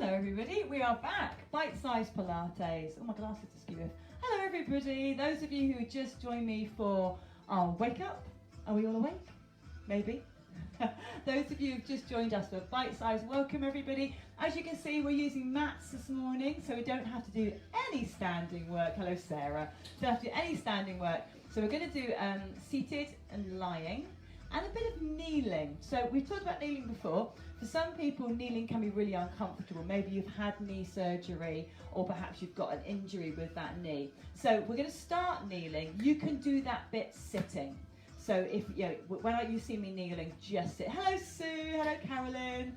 Hello everybody, we are back. Bitesize Pilates. Oh, my glasses are skew. Hello everybody, those of you who just joined me for our wake up. Are we all awake? Maybe. Those of you who've just joined us for Bitesize, welcome everybody. As you can see, we're using mats this morning, so we don't have to do any standing work. Hello Sarah. Don't have to do any standing work. So we're going to do seated and lying and a bit of kneeling. So we've talked about kneeling before. For some people, kneeling can be really uncomfortable. Maybe you've had knee surgery, or perhaps you've got an injury with that knee. So we're going to start kneeling. You can do that bit sitting. So if when you see me kneeling, just sit. Hello Sue, hello Carolyn.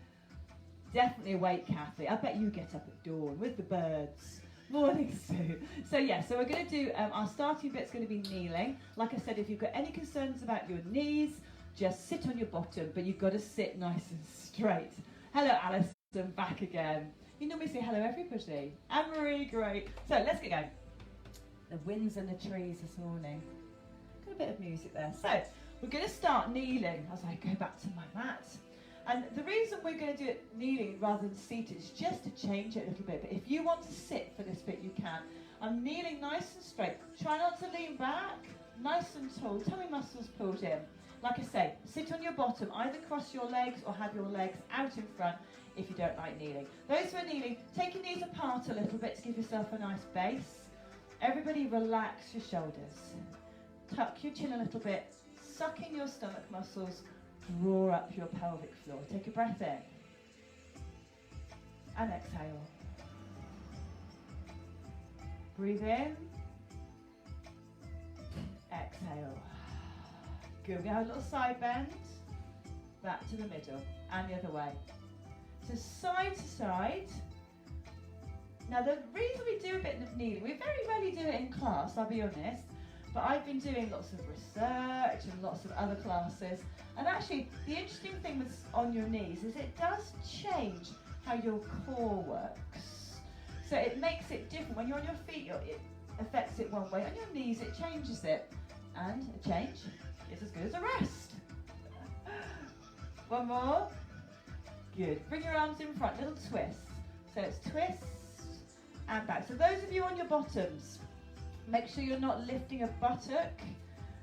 Definitely awake, Kathy. I bet you get up at dawn with the birds. Morning, Sue. So so we're going to do, our starting bit's going to be kneeling. Like I said, if you've got any concerns about your knees, just sit on your bottom, but you've got to sit nice and straight. Hello, Alison, back again. You normally say hello, everybody. Anne-Marie, great. So let's get going. The winds and the trees this morning. Got a bit of music there. So we're going to start kneeling as I go back to my mat. And the reason we're going to do it kneeling rather than seated is just to change it a little bit. But if you want to sit for this bit, you can. I'm kneeling nice and straight. Try not to lean back. Nice and tall. Tummy muscles pulled in. Like I say, sit on your bottom. Either cross your legs or have your legs out in front if you don't like kneeling. Those who are kneeling, take your knees apart a little bit to give yourself a nice base. Everybody relax your shoulders. Tuck your chin a little bit. Suck in your stomach muscles. Draw up your pelvic floor. Take a breath in. And exhale. Breathe in. Exhale. Good. We have a little side bend. Back to the middle. And the other way. So side to side. Now the reason we do a bit of kneeling, we very rarely do it in class, I'll be honest. But I've been doing lots of research and lots of other classes. And actually, the interesting thing with on your knees is it does change how your core works. So it makes it different. When you're on your feet, it affects it one way. On your knees, it changes it. And a change is as good as a rest. One more. Good. Bring your arms in front, little twist. So it's twist and back. So those of you on your bottoms, make sure you're not lifting a buttock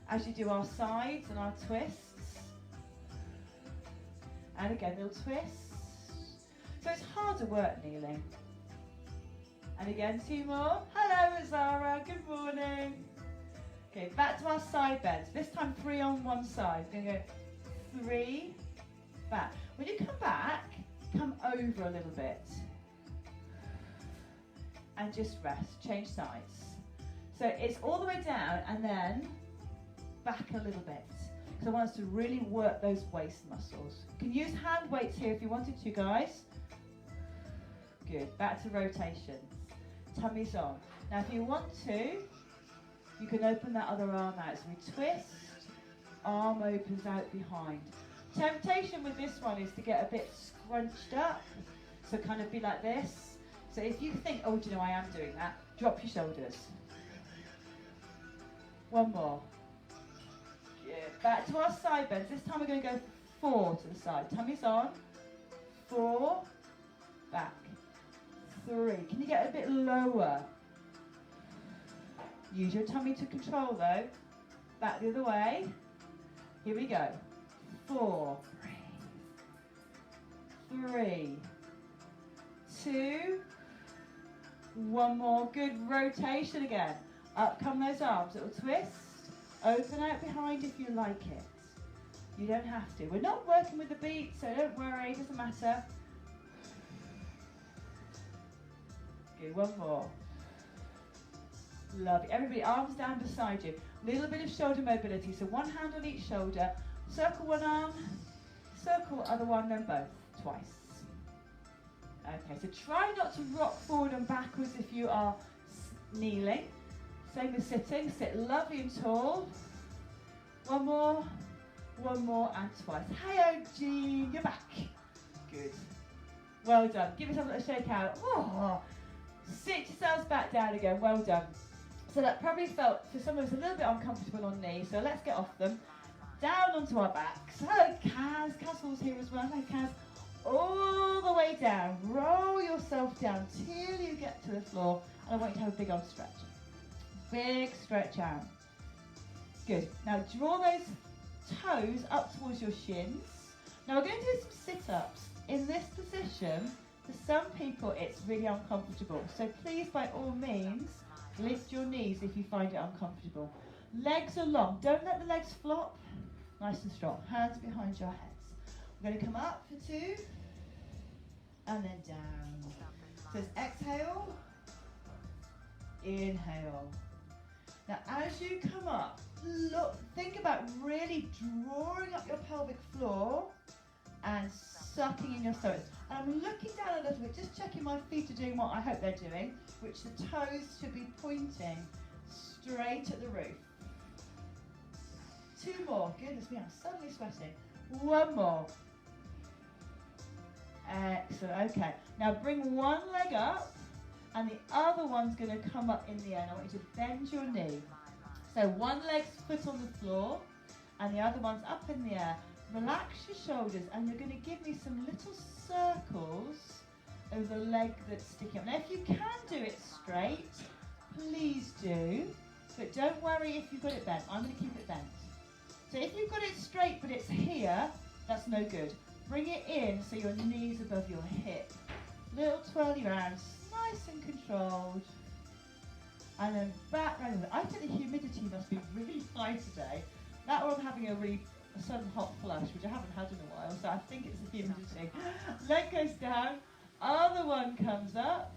as you do our sides and our twists. And again, little twists. So it's harder work kneeling. And again, two more. Hello, Zara. Good morning. Okay, back to our side bends. This time 3 on one side. We're going to go 3, back. When you come back, come over a little bit. And just rest. Change sides. So it's all the way down and then back a little bit. So I want us to really work those waist muscles. You can use hand weights here if you wanted to, guys. Good. Back to rotations. Tummies on. Now if you want to, you can open that other arm out. So we twist, arm opens out behind. Temptation with this one is to get a bit scrunched up. So kind of be like this. So if you think, oh, do you know I am doing that, drop your shoulders. One more. Good. Back to our side bends. This time we're going to go 4 to the side. Tummies on. 4. Back. 3. Can you get a bit lower? Use your tummy to control though. Back the other way. Here we go. 4. 3. 2. 1 more. Good. Rotation again. Up come those arms, little twist, open out behind if you like it. You don't have to. We're not working with the beat, so don't worry, it doesn't matter. Good, 1 more. Lovely. Everybody, arms down beside you. Little bit of shoulder mobility, so one hand on each shoulder. Circle one arm, circle other one, then both, twice. Okay, so try not to rock forward and backwards if you are kneeling. Same as sitting, sit lovely and tall. 1 more, 1 more and twice. Hey, Jean, you're back. Good. Well done. Give yourself a little shake out. Oh, sit yourselves back down again. Well done. So that probably felt, for some of us, a little bit uncomfortable on knees. So let's get off them. Down onto our backs. Hello, Kaz. Kaz Hall's here as well. Hello, Kaz. All the way down. Roll your yourself down till you get to the floor, and I want you to have a big old stretch. Big stretch out. Good. Now draw those toes up towards your shins. Now we're going to do some sit-ups. In this position, for some people it's really uncomfortable. So please, by all means, lift your knees if you find it uncomfortable. Legs are long. Don't let the legs flop. Nice and strong. Hands behind your heads. We're going to come up for 2, and then down. So it's exhale, inhale. Now as you come up, look, think about really drawing up your pelvic floor and sucking in your toes. And I'm looking down a little bit, just checking my feet are doing what I hope they're doing, which the toes should be pointing straight at the roof. 2 more. Goodness me, I'm suddenly sweating. 1 more. Excellent. Okay. Now bring one leg up, and the other one's going to come up in the air. I want you to bend your knee. So one leg's foot on the floor, and the other one's up in the air. Relax your shoulders, and you're going to give me some little circles of the leg that's sticking up. Now, if you can do it straight, please do, but don't worry if you've got it bent. I'm going to keep it bent. So if you've got it straight, but it's here, that's no good. Bring it in so your knee's above your hip. Little twirly rounds, nice and controlled. And then back round. I think the humidity must be really high today. That or I'm having a sudden hot flush, which I haven't had in a while, so I think it's the humidity. Leg goes down, other one comes up,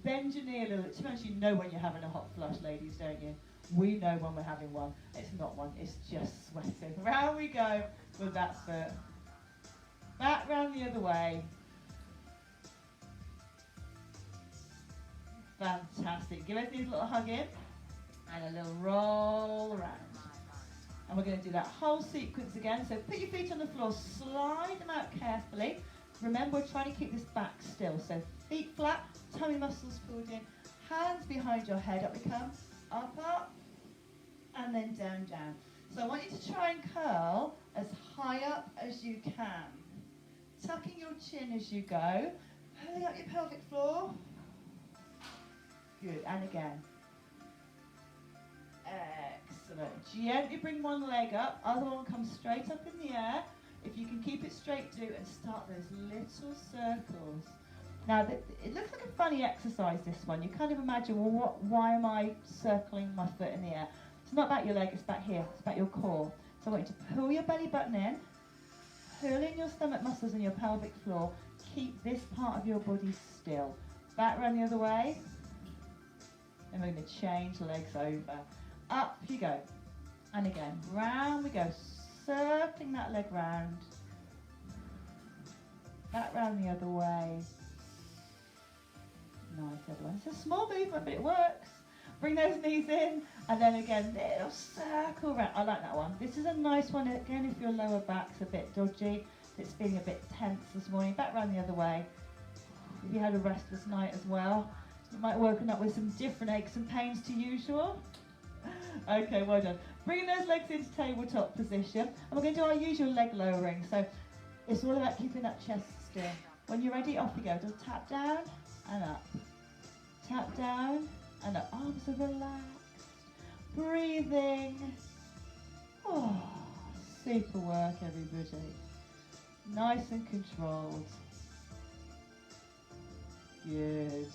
bend your knee a little bit. To be honest, you know when you're having a hot flush, ladies, don't you? We know when we're having one. It's not one, it's just sweating. Round we go with that foot. Back round the other way. Fantastic. Give us these little hug in and a little roll around. And we're going to do that whole sequence again. So put your feet on the floor, slide them out carefully. Remember, we're trying to keep this back still. So feet flat, tummy muscles pulled in, hands behind your head. Up we come, up, and then down, down. So I want you to try and curl as high up as you can. Tucking your chin as you go, pulling up your pelvic floor. Good, and again. Excellent. Gently bring one leg up, other one comes straight up in the air. If you can keep it straight, do, and start those little circles. Now, it looks like a funny exercise, this one. You kind of imagine, well, why am I circling my foot in the air? It's not about your leg, it's back here, it's about your core. So I want you to pull your belly button in, pull in your stomach muscles and your pelvic floor. Keep this part of your body still. Back round the other way. And we're going to change legs over. Up you go. And again, round we go. Circling that leg round. Back round the other way. Nice, everyone. It's a small movement, but it works. Bring those knees in. And then again, little circle round. I like that one. This is a nice one. Again, if your lower back's a bit dodgy, if it's feeling a bit tense this morning, back round the other way. If you had a restless night as well, you might have woken up with some different aches and pains to usual. Okay, well done. Bringing those legs into tabletop position. And we're going to do our usual leg lowering. So it's all about keeping that chest still. When you're ready, off you go. Just tap down and up. Tap down and up. Arms are relaxed. Breathing. Oh, super work, everybody. Nice and controlled. Good.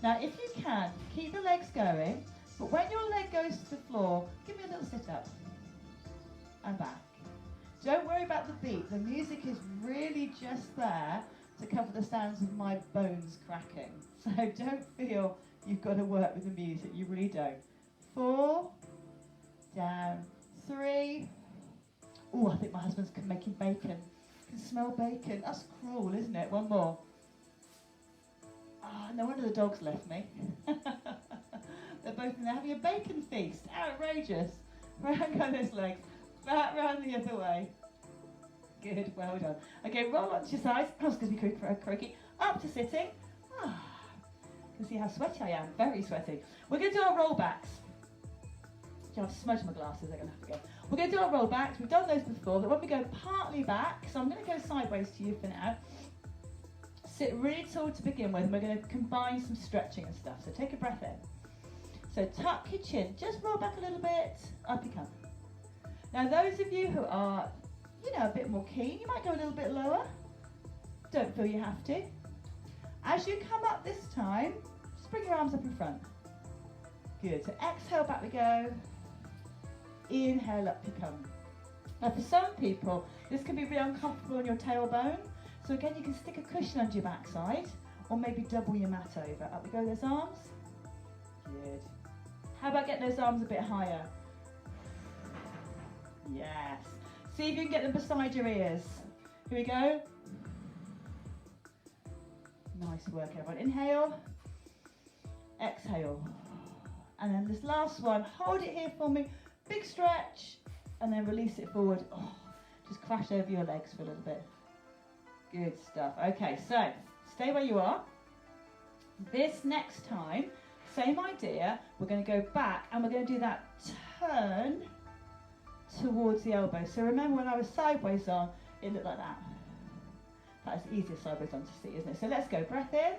Now, if you can, keep the legs going, but when your leg goes to the floor, give me a little sit-up and back. Don't worry about the beat. The music is really just there to cover the sounds of my bones cracking. So don't feel you've got to work with the music. You really don't. 4, down, 3. Oh, I think my husband's making bacon. I can smell bacon. That's cruel, isn't it? 1 more. Oh, no wonder the dogs left me. They're both in there having a bacon feast. Outrageous. Round go those legs. Back round the other way. Good, well done. Okay, roll onto your sides. Oh, excuse me, croaky. Up to sitting. You can see how sweaty I am. Very sweaty. We're going to do our roll backs. I've smudged my glasses, they're going to have to go. We're going to do our roll backs. We've done those before, but when we go partly back, so I'm going to go sideways to you for now. Sit really tall to begin with, and we're going to combine some stretching and stuff. So take a breath in. So tuck your chin, just roll back a little bit, up you come. Now those of you who are, a bit more keen, you might go a little bit lower. Don't feel you have to. As you come up this time, just bring your arms up in front. Good, so exhale, back we go. Inhale, up you come. Now for some people, this can be really uncomfortable on your tailbone. So again, you can stick a cushion under your backside, or maybe double your mat over. Up we go, those arms. Good. How about getting those arms a bit higher? Yes. See if you can get them beside your ears. Here we go. Nice work, everyone. Inhale. Exhale. And then this last one, hold it here for me. Big stretch. And then release it forward. Oh, just crash over your legs for a little bit. Good stuff. Okay, so stay where you are. This next time, same idea. We're going to go back and we're going to do that turn towards the elbow. So remember when I was sideways on, it looked like that. That's easier sideways on to see, isn't it? So let's go. Breath in.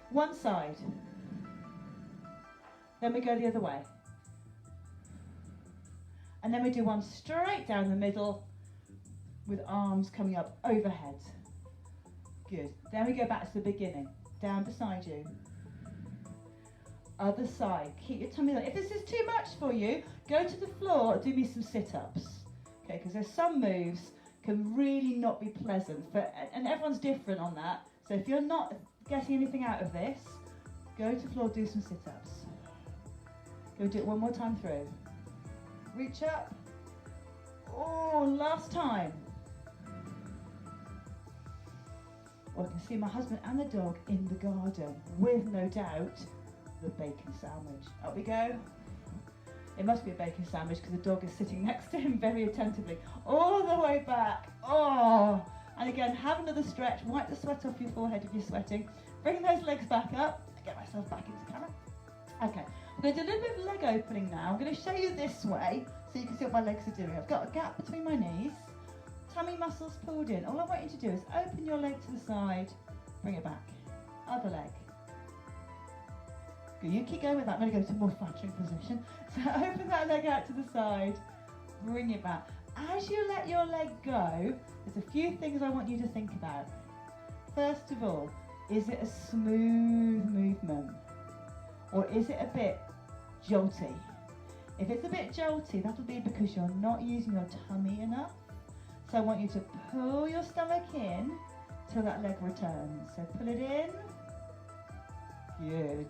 One side. Then we go the other way. And then we do one straight down the middle with arms coming up overhead. Good. Then we go back to the beginning. Down beside you. Other side. Keep your tummy up. If this is too much for you, go to the floor and do me some sit-ups. Okay, because there's some moves can really not be pleasant. And everyone's different on that. So if you're not getting anything out of this, go to the floor, do some sit-ups. Go do it one more time through. Reach up. Oh, last time. Well, I can see my husband and the dog in the garden with, no doubt, the bacon sandwich. Up we go. It must be a bacon sandwich because the dog is sitting next to him very attentively. All the way back. Oh! And again, have another stretch. Wipe the sweat off your forehead if you're sweating. Bring those legs back up. Get myself back into camera. Okay. We're going to do a little bit of leg opening now. I'm going to show you this way so you can see what my legs are doing. I've got a gap between my knees. Tummy muscles pulled in. All I want you to do is open your leg to the side. Bring it back. Other leg. Good, you keep going with that. I'm going to go to a more flattering position. So open that leg out to the side, bring it back. As you let your leg go, there's a few things I want you to think about. First of all, is it a smooth movement? Or is it a bit jolty? If it's a bit jolty, that'll be because you're not using your tummy enough. So I want you to pull your stomach in till that leg returns. So pull it in. Good.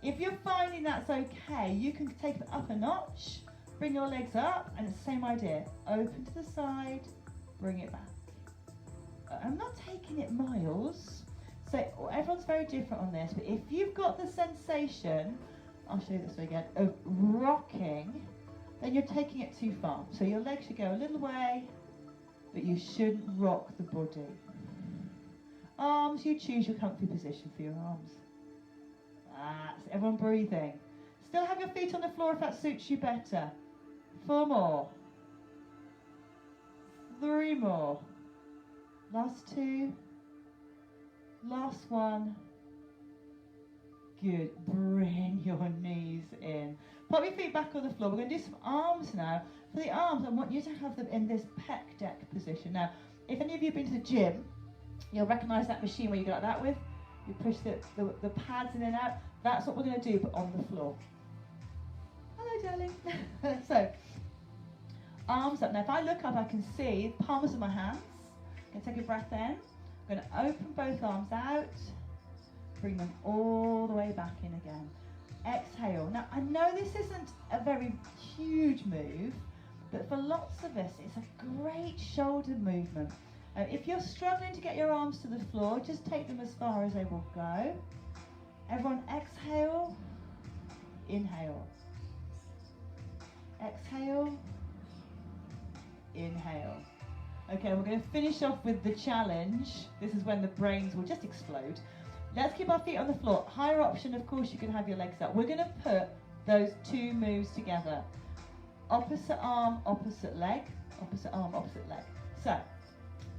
If you're finding that's okay, you can take it up a notch, bring your legs up, and it's the same idea. Open to the side, bring it back. I'm not taking it miles, so everyone's very different on this, but if you've got the sensation, I'll show you this way again, of rocking, then you're taking it too far. So your legs should go a little way, but you shouldn't rock the body. Arms, you choose your comfy position for your arms. That's everyone breathing. Still have your feet on the floor if that suits you better. 4 more. 3 more. Last 2. Last 1. Good. Bring your knees in. Pop your feet back on the floor. We're going to do some arms now. For the arms, I want you to have them in this pec deck position. Now, if any of you have been to the gym, you'll recognise that machine where you go like that with. You push the pads in and out. That's what we're going to do, but on the floor. Hello, darling. So, arms up. Now, if I look up, I can see the palms of my hands. I'm going to take a breath in. I'm going to open both arms out. Bring them all the way back in again. Exhale. Now, I know this isn't a very huge move, but for lots of us, it's a great shoulder movement. If you're struggling to get your arms to the floor, just take them as far as they will go. Everyone exhale, inhale. Exhale, inhale. Okay, we're going to finish off with the challenge. This is when the brains will just explode. Let's keep our feet on the floor. Higher option, of course, you can have your legs up. We're going to put those 2 moves together. Opposite arm, opposite leg. Opposite arm, opposite leg. So,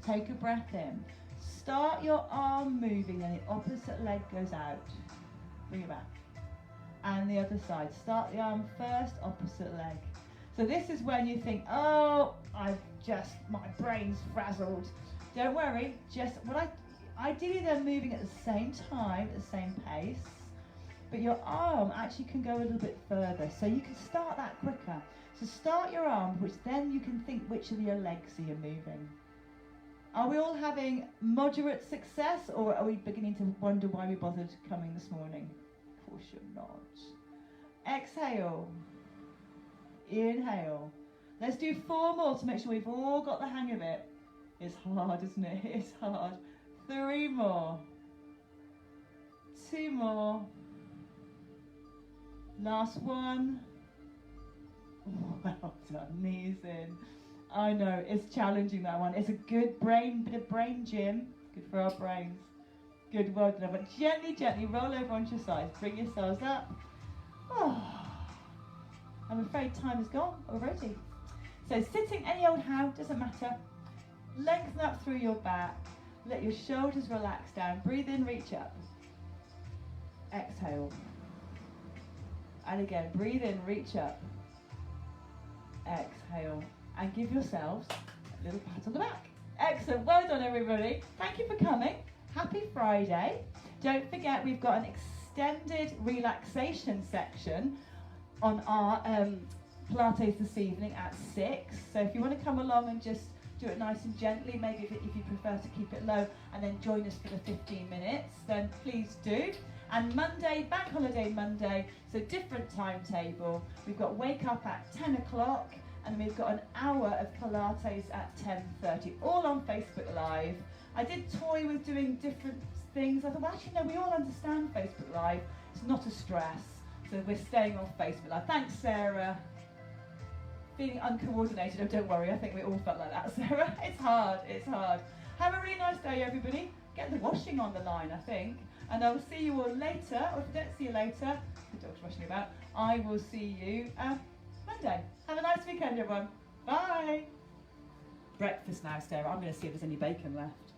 take a breath in. Start your arm moving, then the opposite leg goes out. Bring it back. And the other side. Start the arm first, opposite leg. So this is when you think, oh, my brain's frazzled. Don't worry, ideally they're moving at the same time, at the same pace, but your arm actually can go a little bit further, so you can start that quicker. So start your arm, which then you can think which of your legs are you moving. Are we all having moderate success, or are we beginning to wonder why we bothered coming this morning? Of course you're not. Exhale. Inhale. Let's do 4 more to make sure we've all got the hang of it. It's hard, isn't it? It's hard. 3 more. 2 more. Last one. Well done, knees in. I know, it's challenging, that one. It's a good bit of brain gym. Good for our brains. Good, well done. But gently, gently roll over onto your sides. Bring yourselves up. Oh, I'm afraid time is gone already. So sitting any old how, doesn't matter. Lengthen up through your back. Let your shoulders relax down. Breathe in, reach up. Exhale. And again, breathe in, reach up. Exhale. And give yourselves a little pat on the back. Excellent. Well done, everybody. Thank you for coming. Happy Friday. Don't forget, we've got an extended relaxation section on our Pilates this evening at 6. So if you want to come along and just do it nice and gently, maybe if you prefer to keep it low, and then join us for the 15 minutes, then please do. And Monday, Bank Holiday Monday, so different timetable. We've got wake up at 10 o'clock, and then we've got an hour of Pilates at 10:30, all on Facebook Live. I did toy with doing different things. I thought, well, actually, no, we all understand Facebook Live. It's not a stress, so we're staying off Facebook Live. Thanks, Sarah. Being uncoordinated, oh, don't worry, I think we all felt like that, Sarah. It's hard, it's hard. Have a really nice day, everybody. Get the washing on the line, I think. And I will see you all later, or if I don't see you later, the dog's rushing about, I will see you Monday. Have a nice weekend, everyone. Bye. Breakfast now, Sarah. I'm going to see if there's any bacon left.